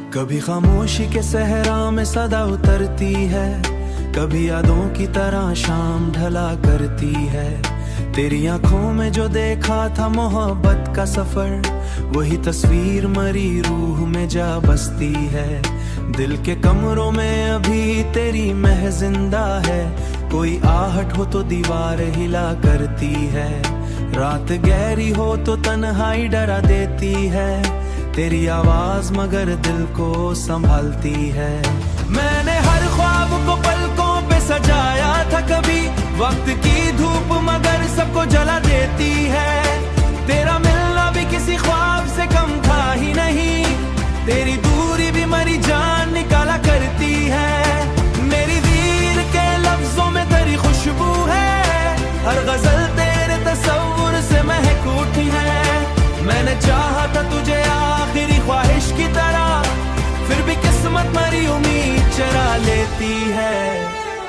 कभी खामोशी के सहरा में सदा उतरती है, कभी यादों की तरह शाम ढला करती है। तेरी आंखों में जो देखा था मोहब्बत का सफर, वही तस्वीर मरी रूह में जा बसती है। दिल के कमरों में अभी तेरी मह जिंदा है, कोई आहट हो तो दीवार हिला करती है। रात गहरी हो तो तन्हाई डरा देती है, तेरी आवाज मगर दिल को संभालती है। मैंने हर ख्वाब को पलकों पे सजाया था, कभी वक्त की धूप मगर सबको जला देती है। तेरा मिलना भी किसी ख्वाब से कम था ही नहीं, तेरी दूरी भी मरी जान निकाला करती है। मेरी दिल के लफ्जों में तेरी खुशबू है, हर गजल तेरे तस्वुर से महक उठी है। मैंने चाहा था तुझे आखिरी ख्वाहिश की तरह, फिर भी किस्मत मरी उम्मीद चरा लेती है।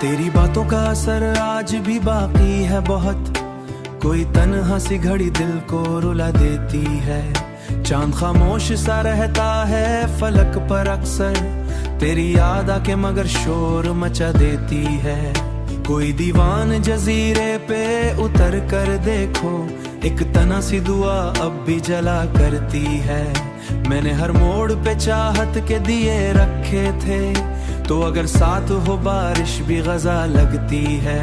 तेरी बातों का असर आज भी बाकी है बहुत, कोई तन्हा सी घड़ी दिल को रुला देती है। चांद खामोश सा रहता है फलक पर अक्सर, तेरी याद आके मगर शोर मचा देती है। कोई दीवान जजीरे पे उतर कर देखो, एक तना सी दुआ अब भी जला करती है। मैंने हर मोड़ पे चाहत के दिए रखे थे, तो अगर साथ हो बारिश भी गजा लगती है।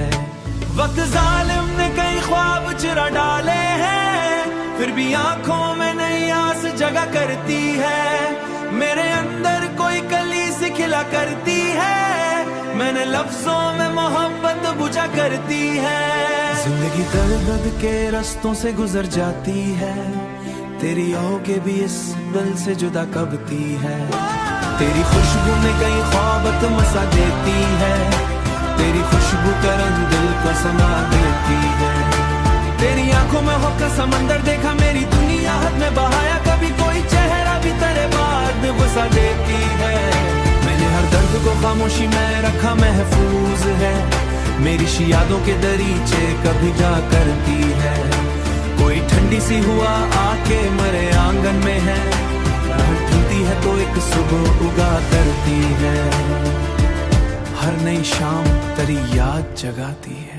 वक्त जालिम ने कई ख्वाब चुरा डाले हैं, फिर भी आंखों में नई आस जगा करती है। मेरे अंदर कोई कली सी खिला करती है, मैंने लफ्जों में मोहब्बत बुझा करती है। जिंदगी दर्द के रास्तों से गुजर जाती है, तेरी आहों भी इस दिल से जुदा कबती है। तेरी खुशबू में कई ख्वाबत मसा देती है, तेरी खुशबू करन दिल को समा देती है। तेरी आंखों में होकर समंदर देखा, मेरी दुनिया हद में बहाया, कभी कोई चेहरा भी तेरे बाद में गुस्सा देती है। मैंने हर दर्द को खामोशी में रखा महफूज है, मेरी शी यादों के दरीचे कभी जा करती है। कोई ठंडी सी हुआ आके मरे आंगन में है, ढलती है तो एक सुबह उगा करती है। हर नई शाम तेरी याद जगाती है।